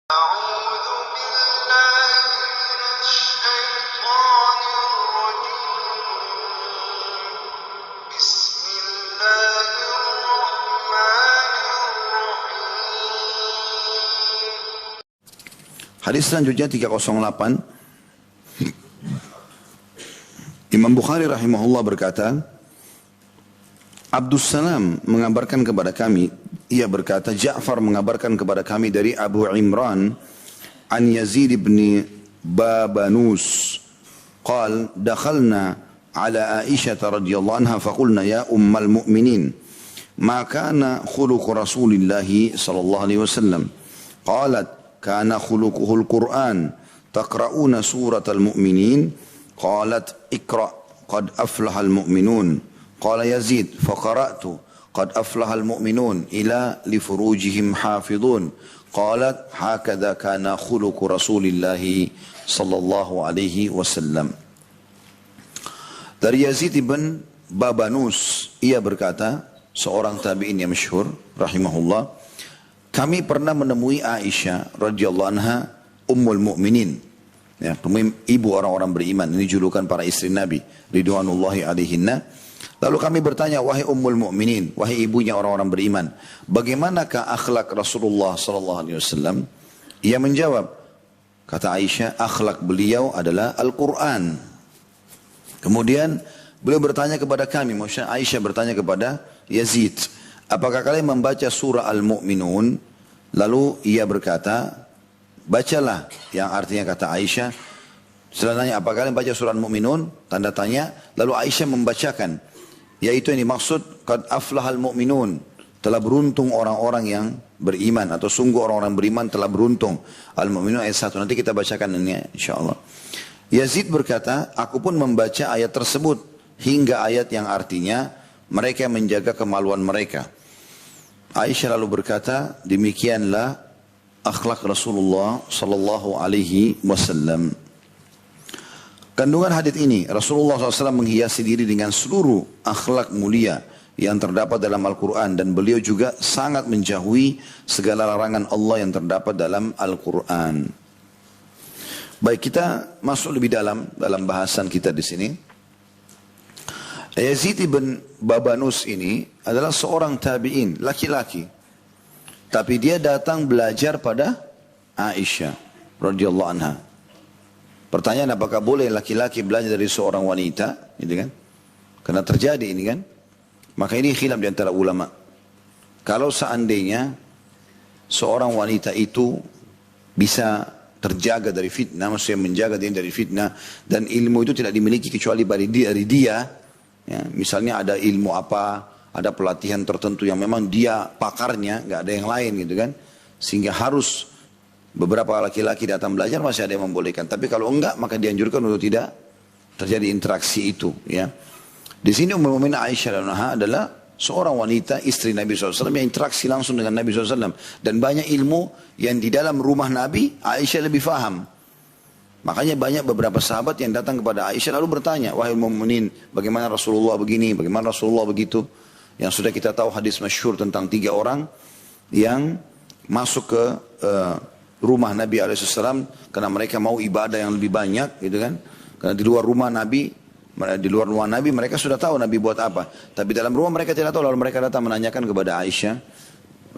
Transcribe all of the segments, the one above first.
أعوذ بالله من الشيطان الرجيم بسم الله الرحمن الرحيم. Hadis selanjutnya 308. Imam Bukhari rahimahullah berkata, Abdus Salam mengabarkan kepada kami, ia berkata, Ja'far mengabarkan kepada kami dari Abu Imran an Yazid ibn Babanus qal dakhalna ala Aisyah radhiyallahu anha faqulna ya ummal mu'minin ma kana khuluq Rasulillah sallallahu alaihi wasallam qalat kana khuluquhu al-Qur'an taqra'una suratal mu'minin qalat iqra' qad aflaha al-mu'minun qala Yazid faqara'tu قد أفلح المؤمنون إلى لفروجهم حافظون قالت هكذا كان خلق رسول الله صلى الله عليه وسلم. Dari Yazid ibn Babanus, ia berkata, seorang tabi'in yang masyhur rahimahullah, kami pernah menemui Aisyah radhiyallahu anha ummul mu'minin, ya, ibu orang-orang beriman. Ini julukan para istri Nabi ridwanullahi alaihinna. Lalu kami bertanya, wahai ummul mu'minin, wahai ibunya orang-orang beriman, bagaimanakah akhlak Rasulullah sallallahu alaihi wasallam? Ia menjawab, kata Aisyah, akhlak beliau adalah Al-Quran. Kemudian beliau bertanya kepada kami, maksudnya Aisyah bertanya kepada Yazid, apakah kalian membaca surah Al-Mu'minun? Lalu ia berkata, bacalah, yang artinya kata Aisyah, setelah nanya, apakah kalian baca surah Al-Mu'minun? Tanda tanya, lalu Aisyah membacakan, yaitu yang dimaksud qad aflahal mu'minun, telah beruntung orang-orang yang beriman, atau sungguh orang-orang beriman telah beruntung. Al-Mu'minun ayat 1, nanti kita bacakan ini insyaallah. Yazid berkata, aku pun membaca ayat tersebut hingga ayat yang artinya mereka menjaga kemaluan mereka. Aisyah lalu berkata, demikianlah akhlak Rasulullah sallallahu alaihi wasallam. Kandungan hadis ini, Rasulullah SAW menghiasi diri dengan seluruh akhlak mulia yang terdapat dalam Al-Quran. Dan beliau juga sangat menjauhi segala larangan Allah yang terdapat dalam Al-Quran. Baik, kita masuk lebih dalam bahasan kita di sini. Yazid ibn Babanus ini adalah seorang tabi'in, laki-laki. Tapi dia datang belajar pada Aisyah radhiyallahu anha. Pertanyaan, apakah boleh laki-laki belajar dari seorang wanita, gitu kan? Karena terjadi ini kan. Maka ini khilaf di antara ulama. Kalau seandainya seorang wanita itu bisa terjaga dari fitnah, maksudnya menjaga diri dari fitnah, dan ilmu itu tidak dimiliki kecuali dari dia, ya, misalnya ada ilmu apa, ada pelatihan tertentu yang memang dia pakarnya, nggak ada yang lain gitu kan, sehingga harus beberapa laki-laki datang belajar, masih ada yang membolehkan. Tapi kalau enggak, maka dianjurkan untuk tidak terjadi interaksi itu. Ya. Di sini Ummul Mukminin Aisyah adalah seorang wanita, istri Nabi SAW yang interaksi langsung dengan Nabi SAW. Dan banyak ilmu yang di dalam rumah Nabi, Aisyah lebih faham. Makanya banyak beberapa sahabat yang datang kepada Aisyah lalu bertanya, wahai Ummul Mukminin, bagaimana Rasulullah begini, bagaimana Rasulullah begitu. Yang sudah kita tahu hadis masyhur tentang 3 orang yang masuk ke rumah Nabi SAW karena mereka mau ibadah yang lebih banyak, gitu kan? Karena di luar rumah Nabi mereka sudah tahu Nabi buat apa, tapi dalam rumah mereka tidak tahu. Lalu mereka datang menanyakan kepada Aisyah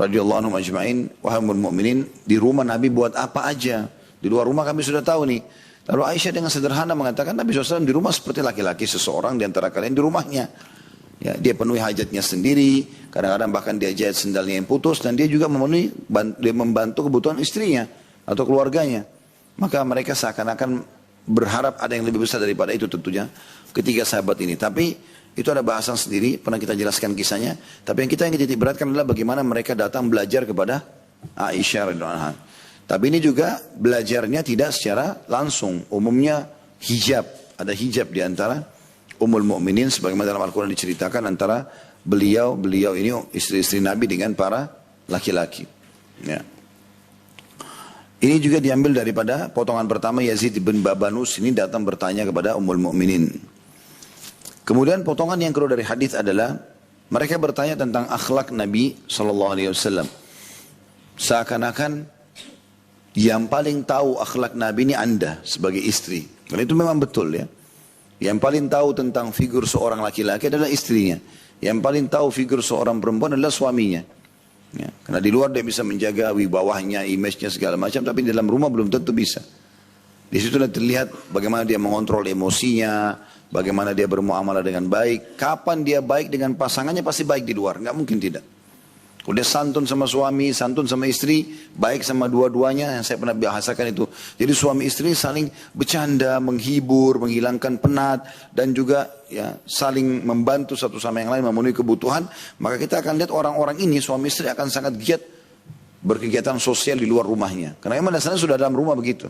radhiyallahu anhum ajma'in, wahai ummul mukminin, di rumah Nabi buat apa aja? Di luar rumah kami sudah tahu nih. Lalu Aisyah dengan sederhana mengatakan, Nabi SAW di rumah seperti laki-laki seseorang di antara kalian di rumahnya. Ya, dia penuhi hajatnya sendiri, kadang-kadang bahkan dia jahit sendalnya yang putus, dan dia juga membantu kebutuhan istrinya atau keluarganya. Maka mereka seakan-akan berharap ada yang lebih besar daripada itu tentunya ketiga sahabat ini. Tapi itu ada bahasan sendiri, pernah kita jelaskan kisahnya. Tapi yang kita titik beratkan adalah bagaimana mereka datang belajar kepada Aisyah radhiyallahu anha. Tapi ini juga belajarnya tidak secara langsung. Umumnya hijab, ada hijab di antara Ummul Mukminin sebagaimana dalam Al-Quran diceritakan antara beliau ini istri-istri Nabi dengan para laki-laki. Ya. Ini juga diambil daripada potongan pertama, Yazid bin Babanus ini datang bertanya kepada Ummul Mukminin. Kemudian potongan yang kedua dari hadis adalah mereka bertanya tentang akhlak Nabi SAW. Seakan-akan Yang paling tahu akhlak Nabi ini Anda sebagai istri. Dan itu memang betul ya. Yang paling tahu tentang figur seorang laki-laki adalah istrinya. Yang paling tahu figur seorang perempuan adalah suaminya. Ya, karena di luar dia bisa menjaga wibawahnya, image-nya segala macam, tapi di dalam rumah belum tentu bisa. Di situ terlihat bagaimana dia mengontrol emosinya, bagaimana dia bermuamalah dengan baik. Kapan dia baik dengan pasangannya pasti baik di luar, nggak mungkin tidak. Udah santun sama suami, santun sama istri, baik sama dua-duanya, yang saya pernah bahasakan itu. Jadi suami istri saling bercanda, menghibur, menghilangkan penat, dan juga ya saling membantu satu sama yang lain memenuhi kebutuhan. Maka kita akan lihat orang-orang ini, suami istri akan sangat giat berkegiatan sosial di luar rumahnya. Karena memang dasarnya sudah dalam rumah begitu.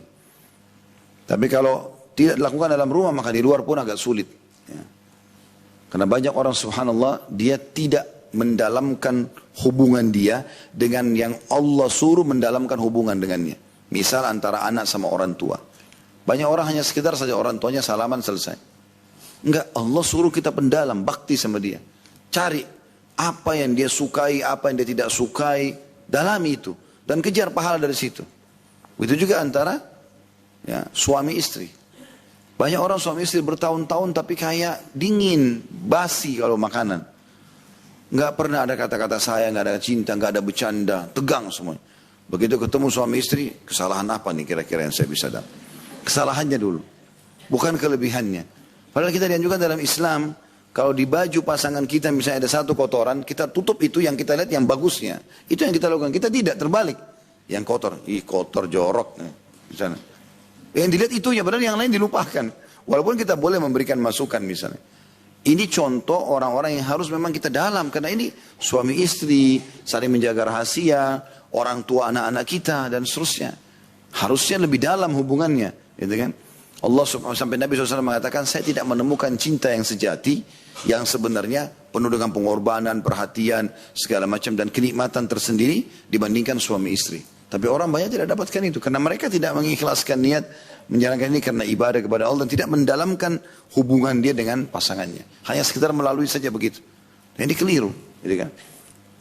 Tapi kalau tidak dilakukan dalam rumah, maka di luar pun agak sulit. Ya. Karena banyak orang subhanallah, dia tidak mendalamkan hubungan dia dengan yang Allah suruh mendalamkan hubungan dengannya. Misal antara anak sama orang tua. Banyak orang hanya sekedar saja orang tuanya salaman selesai. Enggak, Allah suruh kita pendalam, bakti sama dia. Cari apa yang dia sukai, apa yang dia tidak sukai, dalami itu. Dan kejar pahala dari situ. Itu juga antara ya, suami istri. Banyak orang suami istri bertahun-tahun tapi kayak dingin, basi kalau makanan. Nggak pernah ada kata-kata sayang, nggak ada cinta, nggak ada bercanda, tegang semuanya. Begitu ketemu suami istri, kesalahan apa nih kira-kira yang saya bisa dapat? Kesalahannya dulu, bukan kelebihannya. Padahal kita dianjurkan dalam Islam, kalau di baju pasangan kita misalnya ada satu kotoran, kita tutup itu yang kita lihat yang bagusnya. Itu yang kita lakukan, kita tidak terbalik. Yang kotor, kotor jorok. Misalnya. Yang dilihat itu ya, padahal yang lain dilupakan. Walaupun kita boleh memberikan masukan misalnya. Ini contoh orang-orang yang harus memang kita dalam. Karena ini suami istri, saling menjaga rahasia, orang tua anak-anak kita, dan seterusnya. Harusnya lebih dalam hubungannya. Gitu kan? Allah sampai Nabi SAW mengatakan, saya tidak menemukan cinta yang sejati, yang sebenarnya penuh dengan pengorbanan, perhatian, segala macam, dan kenikmatan tersendiri dibandingkan suami istri. Tapi orang banyak tidak dapatkan itu. Karena mereka tidak mengikhlaskan niat menjalankan ini karena ibadah kepada Allah dan tidak mendalamkan hubungan dia dengan pasangannya. Hanya sekedar melalui saja begitu. Dan ini keliru. Gitu kan?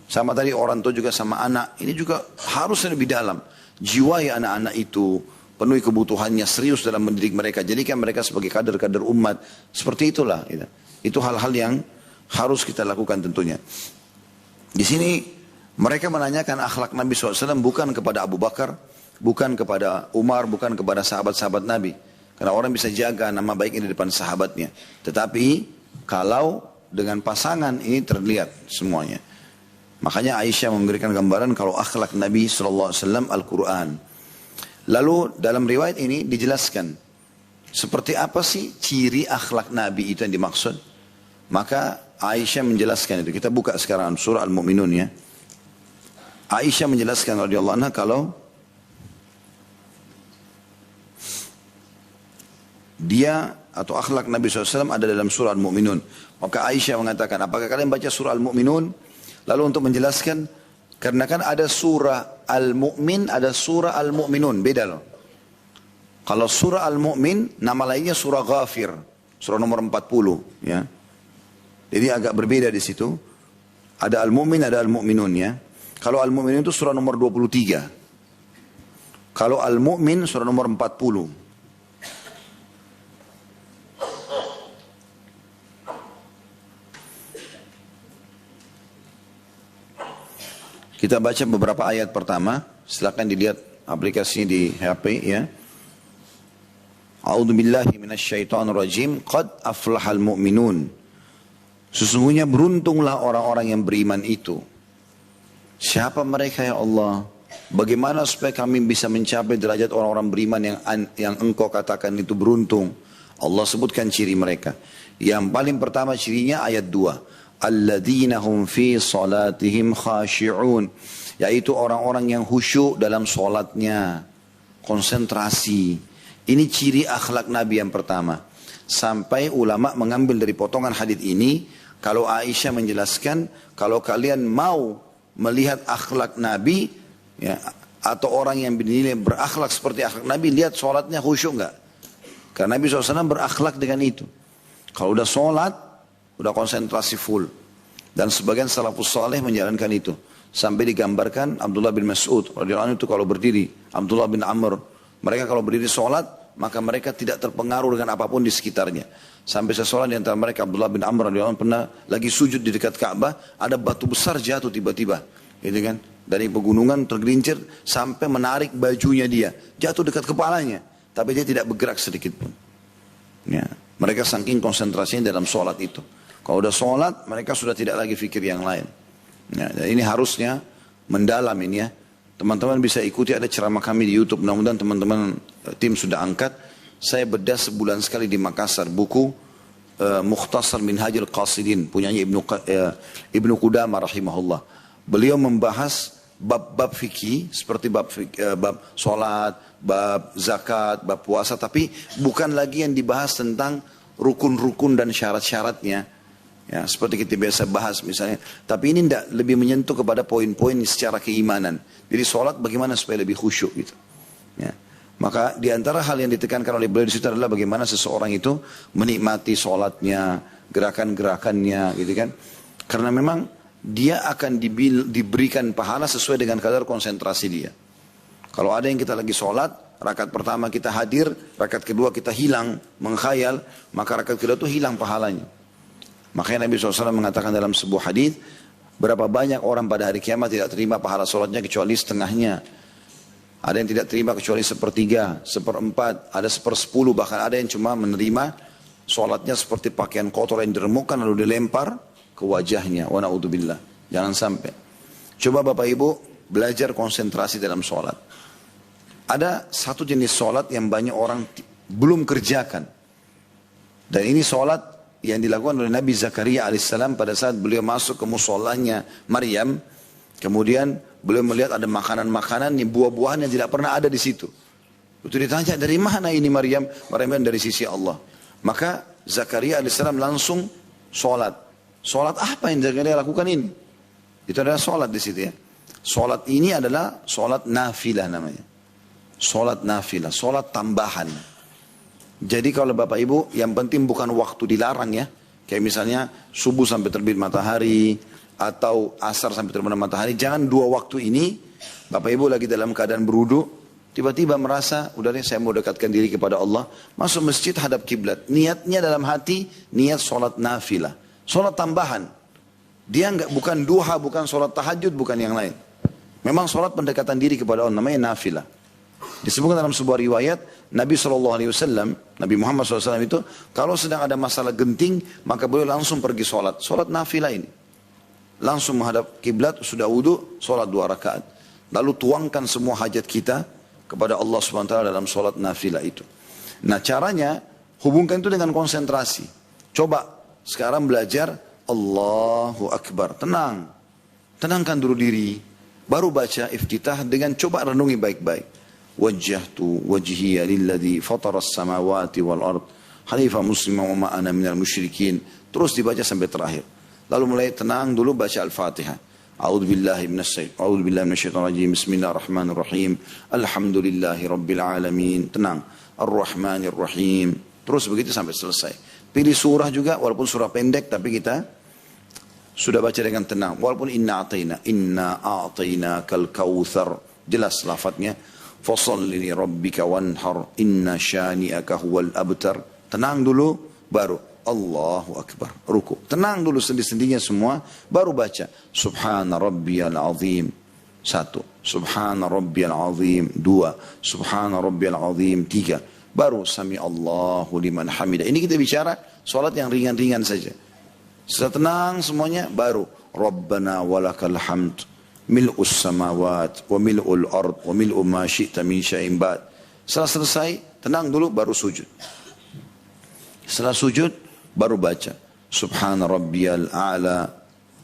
Sama tadi orang tua juga sama anak. Ini juga harus lebih dalam. Jiwai anak-anak itu. Penuhi kebutuhannya, serius dalam mendidik mereka. Jadikan mereka sebagai kader-kader umat. Seperti itulah. Gitu. Itu hal-hal yang harus kita lakukan tentunya. Di sini mereka menanyakan akhlak Nabi SAW bukan kepada Abu Bakar, bukan kepada Umar, bukan kepada sahabat-sahabat Nabi. Karena orang bisa jaga nama baik ini di depan sahabatnya. Tetapi kalau dengan pasangan ini terlihat semuanya. Makanya Aisyah memberikan gambaran kalau akhlak Nabi SAW Al-Quran. Lalu dalam riwayat ini dijelaskan. Seperti apa sih ciri akhlak Nabi itu yang dimaksud? Maka Aisyah menjelaskan itu. Kita buka sekarang surah Al-Mu'minun ya. Aisyah menjelaskan radhiyallahu anha kalau dia atau akhlak Nabi SAW ada dalam surah Al-Mu'minun. Maka Aisyah mengatakan, apakah kalian baca surah Al-Mu'minun? Lalu untuk menjelaskan, karena kan ada surah Al-Mu'min, ada surah Al-Mu'minun. Beda loh. Kalau surah Al-Mu'min, nama lainnya surah Ghafir. Surah nomor 40. Ya. Jadi agak berbeda di situ. Ada Al-Mu'min, ada Al-Mu'minun ya. Kalau Al-Mu'minun itu surah nomor 23. Kalau Al-Mu'min surah nomor 40. Kita baca beberapa ayat pertama. Silakan dilihat aplikasinya di HP ya. A'udzubillahi minasyaitonirrajim. Qad aflahal mu'minun. Sesungguhnya beruntunglah orang-orang yang beriman itu. Siapa mereka ya Allah? Bagaimana supaya kami bisa mencapai derajat orang-orang beriman yang engkau katakan itu beruntung? Allah sebutkan ciri mereka. Yang paling pertama cirinya ayat 2. Alladzina hum fi salatihim khashi'un, yaitu orang-orang yang khusyuk dalam salatnya, konsentrasi. Ini ciri akhlak Nabi yang pertama. Sampai ulama mengambil dari potongan hadis ini, kalau Aisyah menjelaskan, kalau kalian mau melihat akhlak Nabi, ya, atau orang yang dinilai berakhlak seperti akhlak Nabi, lihat salatnya khusyuk enggak? Karena Nabi SAW berakhlak dengan itu. Kalau udah salat, udah konsentrasi full. Dan sebagian salafus saleh menjalankan itu. Sampai digambarkan Abdullah bin Mas'ud radhiyallahu anhu itu kalau berdiri, Abdullah bin Amr, mereka kalau berdiri sholat, maka mereka tidak terpengaruh dengan apapun di sekitarnya. Sampai seseorang di antara mereka, Abdullah bin Amr radhiyallahu anhu, pernah lagi sujud di dekat Ka'bah, ada batu besar jatuh tiba-tiba, gitu kan? Dari pegunungan tergelincir sampai menarik bajunya dia, jatuh dekat kepalanya, tapi dia tidak bergerak sedikit pun. Ya, mereka saking konsentrasinya dalam sholat itu. Kalau udah sholat, mereka sudah tidak lagi fikir yang lain. Ya, dan ini harusnya mendalam ini ya. Teman-teman bisa ikuti, ada ceramah kami di YouTube. Mudah-mudahan teman-teman tim sudah angkat. Saya bedah sebulan sekali di Makassar buku Mukhtasar Minhajul Qasidin punyanya Ibnu Qudamah rahimahullah. Beliau membahas bab-bab fikih seperti bab sholat, bab zakat, bab puasa, tapi bukan lagi yang dibahas tentang rukun-rukun dan syarat-syaratnya. Ya, seperti kita biasa bahas misalnya. Tapi ini tidak lebih menyentuh kepada poin-poin secara keimanan. Jadi sholat bagaimana supaya lebih khusyuk gitu. Ya. Maka di antara hal yang ditekankan oleh beliau di situ adalah bagaimana seseorang itu menikmati sholatnya, gerakan-gerakannya gitu kan. Karena memang dia akan diberikan pahala sesuai dengan kadar konsentrasi dia. Kalau ada yang kita lagi sholat, rakaat pertama kita hadir, rakaat kedua kita hilang, mengkhayal, maka rakaat kedua itu hilang pahalanya. Makanya Nabi SAW mengatakan dalam sebuah hadis, berapa banyak orang pada hari kiamat tidak terima pahala sholatnya kecuali setengahnya. Ada yang tidak terima kecuali sepertiga, seperempat, ada sepersepuluh, bahkan ada yang cuma menerima sholatnya seperti pakaian kotor yang diremukkan lalu dilempar ke wajahnya. Wa na'udzubillah. Jangan sampai. Coba Bapak Ibu belajar konsentrasi dalam sholat. Ada satu jenis sholat yang banyak orang belum kerjakan. Dan ini sholat yang dilakukan oleh Nabi Zakaria alaihissalam pada saat beliau masuk ke musholanya Maryam. Kemudian beliau melihat ada makanan-makanan, buah-buahan yang tidak pernah ada di situ. Itu ditanya, dari mana ini Maryam? Maryam dari sisi Allah. Maka Zakaria alaihissalam langsung sholat. Sholat apa yang Zakaria lakukan ini? Itu adalah sholat di situ ya. Sholat ini adalah sholat nafilah namanya. Sholat nafilah, sholat tambahan. Jadi kalau Bapak Ibu, yang penting bukan waktu dilarang ya. Kayak misalnya subuh sampai terbit matahari, atau asar sampai terbenam matahari. Jangan dua waktu ini, Bapak Ibu lagi dalam keadaan berwudu, tiba-tiba merasa, udah deh saya mau dekatkan diri kepada Allah, masuk masjid hadap kiblat. Niatnya dalam hati, niat sholat nafilah. Sholat tambahan. Dia bukan duha, bukan sholat tahajud, bukan yang lain. Memang sholat pendekatan diri kepada Allah, namanya nafilah. Disebutkan dalam sebuah riwayat, Nabi SAW, Nabi Muhammad SAW itu, kalau sedang ada masalah genting, maka beliau langsung pergi sholat. Sholat nafilah ini. Langsung menghadap kiblat, sudah wudu, sholat 2 rakaat. Lalu tuangkan semua hajat kita kepada Allah SWT dalam sholat nafilah itu. Nah caranya, hubungkan itu dengan konsentrasi. Coba sekarang belajar, Allahu Akbar. Tenang. Tenangkan dulu diri. Baru baca iftitah dengan coba renungi baik-baik. Wajjahtu wajhiya lilladzi fataras samawati wal ard hanifan musliman wa ma ana minal musyrikin. Terus dibaca sampai terakhir. Lalu mulai tenang dulu baca Al-Fatihah. A'udzubillahi minasyaitonir rajim. Bismillahirrahmanirrahim. Alhamdulillahi rabbil alamin. Tenang. Ar-Rahmanir Rahim. Terus begitu sampai selesai. Pilih surah juga walaupun surah pendek tapi kita sudah baca dengan tenang. Walaupun inna a'tayna kal kautsar. Jelas lafadznya. Fasalli li rabbika wanhar inna syani'aka huwal abtar. Tenang dulu baru Allahu Akbar, ruku. Tenang dulu sendi-sendinya semua, baru baca Subhana Rabbiyal Azim. 1, Subhana Rabbiyal Azim. 2, Subhana Rabbiyal Azim. 3, baru Sami Allahu liman hamidah. Ini kita bicara solat yang ringan-ringan saja. Setelah tenang semuanya, baru Rabbana walakal hamd mil'us samawat wa mil'ul ard wa mil'u ma syi'ta min syai'in ba'd. Setelah selesai, tenang dulu baru sujud. Setelah sujud baru baca Subhana Rabbiyal A'la.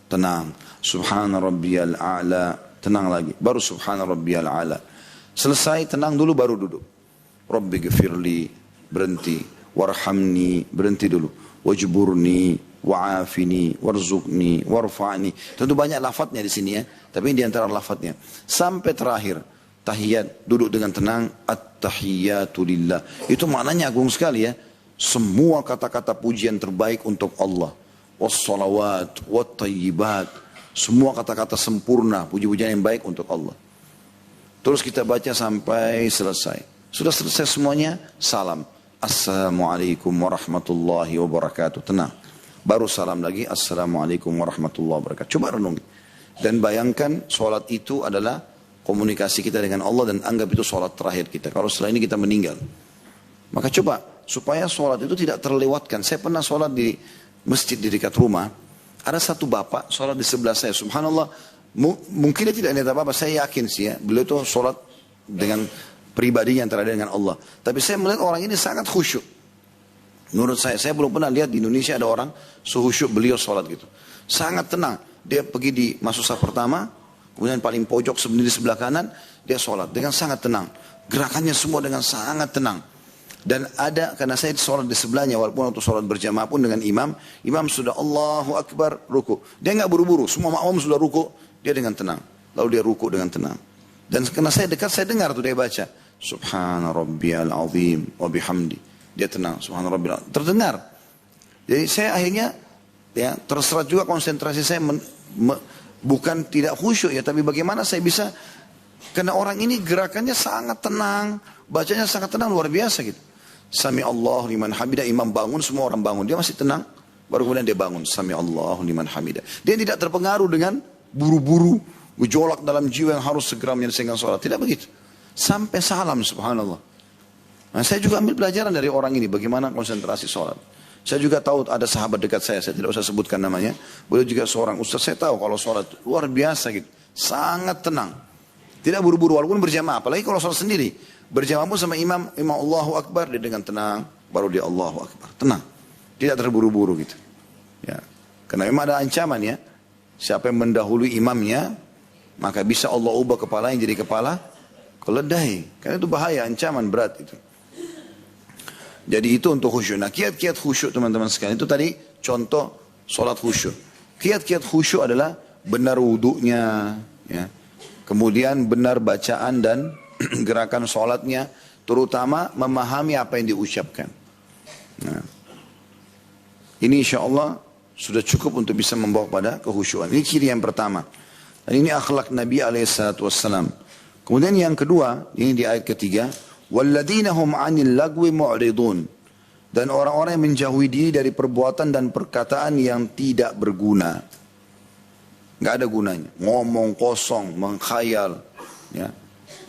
Tenang. Subhana Rabbiyal A'la. Tenang lagi. Baru Subhana Rabbiyal A'la. Selesai tenang dulu baru duduk. Rabbi gfirli. Berhenti. Warhamni. Berhenti dulu. Wajburni. Wa'afini. Warzuqni. Warfa'ni. Tentu banyak lafadznya di sini ya. Tapi ini diantara lafadznya. Sampai terakhir. Tahiyat. Duduk dengan tenang. At-tahiyyatu lillah. Itu maknanya agung sekali ya. Semua kata-kata pujian terbaik untuk Allah. Wassalawat, wattayyibat. Semua kata-kata sempurna, puji-pujian yang baik untuk Allah. Terus kita baca sampai selesai. Sudah selesai semuanya, salam. Assalamualaikum warahmatullahi wabarakatuh. Tenang. Baru salam lagi, Assalamualaikum warahmatullahi wabarakatuh. Coba renungi. Dan bayangkan sholat itu adalah komunikasi kita dengan Allah dan anggap itu sholat terakhir kita. Kalau setelah ini kita meninggal. Maka coba, supaya sholat itu tidak terlewatkan. Saya pernah sholat di masjid di dekat rumah. Ada satu bapak sholat di sebelah saya. Subhanallah, mungkin dia tidak niat apa-apa. Saya yakin sih ya, beliau itu sholat dengan pribadinya antara dia dengan Allah. Tapi saya melihat orang ini sangat khusyuk. Menurut saya belum pernah lihat di Indonesia ada orang sehusyuk beliau sholat gitu. Sangat tenang. Dia pergi di masuk saf pertama, kemudian paling pojok sendiri di sebelah kanan, dia sholat dengan sangat tenang. Gerakannya semua dengan sangat tenang. Dan ada, karena saya sholat di sebelahnya, walaupun waktu sholat berjamaah pun dengan imam sudah Allahu Akbar, ruku. Dia nggak buru-buru, semua makmum sudah ruku, dia dengan tenang. Lalu dia ruku dengan tenang. Dan karena saya dekat, saya dengar tuh dia baca, Subhana Rabbiyal Azim wa bihamdi. Dia tenang, Subhana Rabbiyal Azim. Terdengar. Jadi saya akhirnya, ya terserah juga konsentrasi saya, bukan tidak khusyuk ya, tapi bagaimana saya bisa, karena orang ini gerakannya sangat tenang, bacanya sangat tenang, luar biasa gitu. Sami Allah liman hamidah, imam bangun, semua orang bangun. Dia masih tenang, baru kemudian dia bangun. Sami Allah liman hamidah. Dia tidak terpengaruh dengan buru-buru, gejolak dalam jiwa yang harus segera menyelesaikan sholat. Tidak begitu. Sampai salam, subhanallah. Nah, saya juga ambil pelajaran dari orang ini, bagaimana konsentrasi sholat. Saya juga tahu ada sahabat dekat saya tidak usah sebutkan namanya. Beliau juga seorang ustaz, saya tahu kalau sholat luar biasa gitu. Sangat tenang. Tidak buru-buru, walaupun berjamaah. Apalagi kalau sholat sendiri. Berjamaah pun sama imam Allahu Akbar, dia dengan tenang, baru dia Allahu Akbar. Tenang. Tidak terburu-buru gitu. Ya. Karena memang ada ancaman ya. Siapa yang mendahului imamnya, maka bisa Allah ubah kepalanya jadi kepala keledai. Karena itu bahaya, ancaman berat itu. Jadi itu untuk khusyuk. Nah, kiat-kiat khusyuk teman-teman sekalian, itu tadi contoh sholat khusyuk. Kiat-kiat khusyuk adalah benar wudunya, ya. Kemudian benar bacaan dan gerakan sholatnya, terutama memahami apa yang diucapkan. Nah, ini insya Allah sudah cukup untuk bisa membawa pada kehusyuan. Ini ciri yang pertama. Dan ini akhlak Nabi SAW. Kemudian yang kedua, ini di ayat ketiga, وَالَّذِينَ هُمْ عَنِ اللَّغْوِ مُعْرِضُونَ. Dan orang-orang yang menjauhi diri dari perbuatan dan perkataan yang tidak berguna. Nggak ada gunanya. Ngomong kosong, mengkhayal, ya,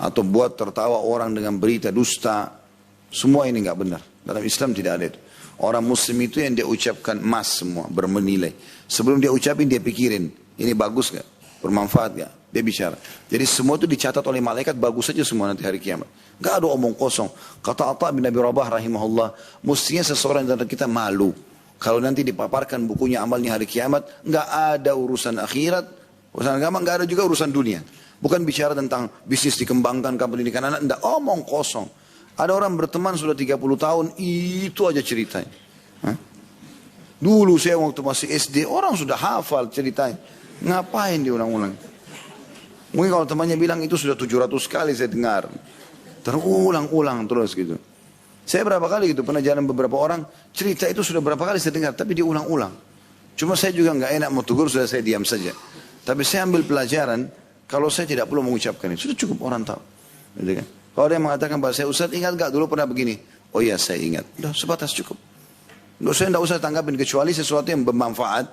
atau buat tertawa orang dengan berita dusta. Semua ini nggak benar. Dalam Islam tidak ada itu. Orang muslim itu yang dia ucapkan emas semua, bernilai. Sebelum dia ucapin, dia pikirin, ini bagus gak? Bermanfaat gak? Dia bicara. Jadi semua itu dicatat oleh malaikat, bagus saja semua nanti hari kiamat. Gak ada omong kosong. Kata Atha bin Abi Rabah rahimahullah, mestinya seseorang dari kita malu. Kalau nanti dipaparkan bukunya amalnya hari kiamat, gak ada urusan akhirat, urusan agama, gak ada juga urusan dunia. Bukan bicara tentang bisnis dikembangkan, pendidikan anak, enggak, omong kosong. Ada orang berteman sudah 30 tahun, itu aja ceritanya. Hah? Dulu saya waktu masih SD, orang sudah hafal ceritanya. Ngapain diulang-ulang? Mungkin kalau temannya bilang itu sudah 700 kali saya dengar. Terulang-ulang terus gitu. Saya berapa kali gitu, pernah jalan beberapa orang, cerita itu sudah berapa kali saya dengar, tapi diulang-ulang. Cuma saya juga nggak enak mau tegur, sudah saya diam saja. Tapi saya ambil pelajaran, kalau saya tidak perlu mengucapkan itu, sudah cukup orang tahu. Gitu kan? Kalau dia mengatakan bahwa saya, Ustaz ingat gak dulu pernah begini? Oh iya saya ingat. Udah sebatas cukup. Saya tidak usah tanggapin, kecuali sesuatu yang bermanfaat,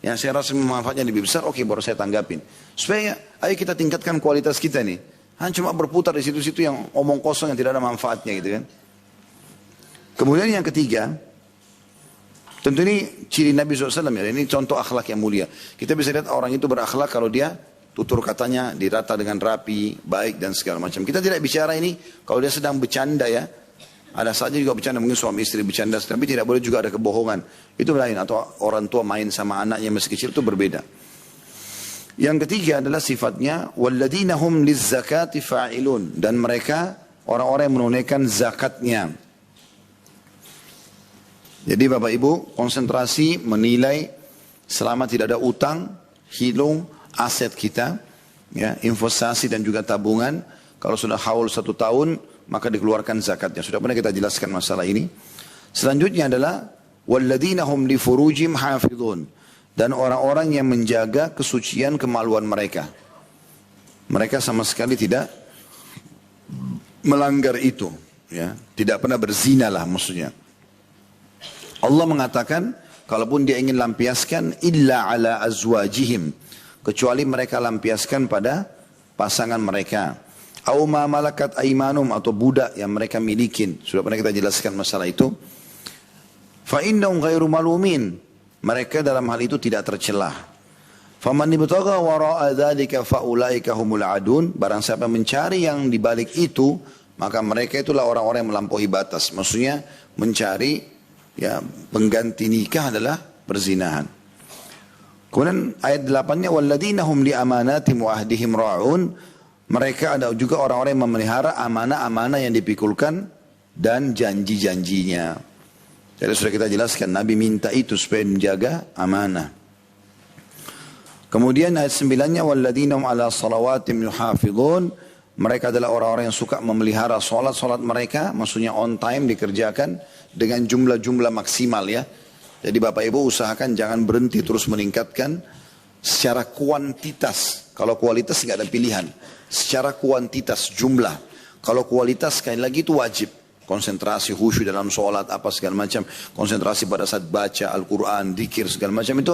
yang saya rasa manfaatnya lebih besar, oke, baru saya tanggapin. Supaya ayo kita tingkatkan kualitas kita nih. Hanya cuma berputar di situ-situ yang omong kosong yang tidak ada manfaatnya gitu kan. Kemudian yang ketiga, tentu ini ciri Nabi SAW ya, ini contoh akhlak yang mulia. Kita bisa lihat orang itu berakhlak kalau dia tutur katanya dirata dengan rapi, baik dan segala macam. Kita tidak bicara ini kalau dia sedang bercanda ya. Ada saja juga bercanda, mungkin suami istri bercanda, tapi tidak boleh juga ada kebohongan. Itu lain, atau orang tua main sama anaknya masih kecil, itu berbeda. Yang ketiga adalah sifatnya walladzina hum lizzakati fa'ilun, dan mereka orang-orang yang menunaikan zakatnya. Jadi Bapak Ibu konsentrasi menilai selama tidak ada utang, hilung aset kita, ya, investasi dan juga tabungan. Kalau sudah haul 1 tahun, maka dikeluarkan zakatnya. Sudah pernah kita jelaskan masalah ini. Selanjutnya adalah walladzina hum li furujim hafizun, dan orang-orang yang menjaga kesucian kemaluan mereka. Mereka sama sekali tidak melanggar itu, ya, tidak pernah berzina lah maksudnya. Allah mengatakan, kalaupun dia ingin lampiaskan, illa ala azwajihim, kecuali mereka lampiaskan pada pasangan mereka. Au ma malakat aimanum, atau budak yang mereka milikin. Sudah pernah kita jelaskan masalah itu. Fa innahum ghairu malumin, mereka dalam hal itu tidak tercelah. Faman ibtagha wara'a dzalika fa ulaika humul adun, barang siapa mencari yang di balik itu, maka mereka itulah orang-orang yang melampaui batas. Maksudnya mencari, ya, pengganti nikah adalah perzinahan. Kemudian ayat 8-nya, walladzina hum li amanatihim wa ahdihim ra'un, mereka ada juga orang-orang yang memelihara amanah-amanah yang dipikulkan dan janji-janjinya. Jadi sudah kita jelaskan, Nabi minta itu supaya menjaga amanah. Kemudian ayat 9-nya, walladzina hum ala salawatim yuhafidhun, mereka adalah orang-orang yang suka memelihara solat mereka, maksudnya on time dikerjakan dengan jumlah-jumlah maksimal, ya. Jadi Bapak Ibu usahakan jangan berhenti, terus meningkatkan secara kuantitas. Kalau kualitas nggak ada pilihan. Secara kuantitas, jumlah. Kalau kualitas sekali lagi itu wajib. Konsentrasi, khusyuk dalam sholat, apa segala macam. Konsentrasi pada saat baca Al-Quran, dzikir segala macam, itu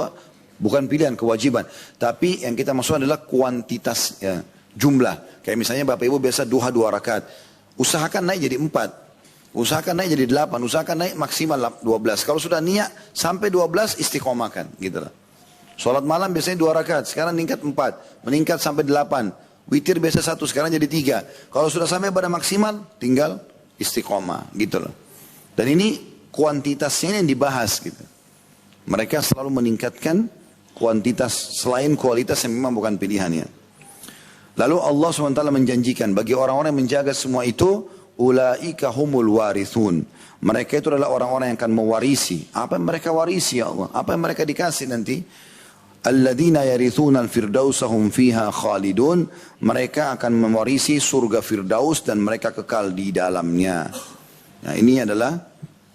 bukan pilihan, kewajiban. Tapi yang kita maksud adalah kuantitas, ya, jumlah. Kayak misalnya Bapak Ibu biasa duha 2 rakaat. Usahakan naik jadi 4. Usahakan naik jadi 8. Usahakan naik maksimal 12. Kalau sudah niat sampai 12 istiqomahkan. Gitu lah. Sholat malam biasanya 2 rakaat. Sekarang meningkat 4. Meningkat sampai 8. Witir biasa 1. Sekarang jadi 3. Kalau sudah sampai pada maksimal tinggal istiqomah. Gitu loh. Dan ini kuantitasnya yang dibahas gitu. Mereka selalu meningkatkan kuantitas selain kualitas yang memang bukan pilihannya. Lalu Allah SWT menjanjikan bagi orang-orang yang menjaga semua itu, ulaika humul warithun. Mereka itu adalah orang-orang yang akan mewarisi. Apa yang mereka warisi, ya Allah? Apa yang mereka dikasih nanti? Alladzina yarithuna al-firdausa hum fiha khalidun. Mereka akan mewarisi surga Firdaus dan mereka kekal di dalamnya. Nah, ini adalah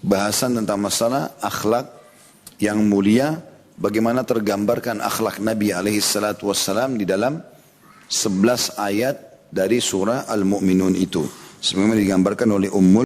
bahasan tentang masalah akhlak yang mulia. Bagaimana tergambarkan akhlak Nabi SAW di dalam 11 ayat dari surah Al-Mu'minun itu. Sebagaimana digambarkan oleh Ummul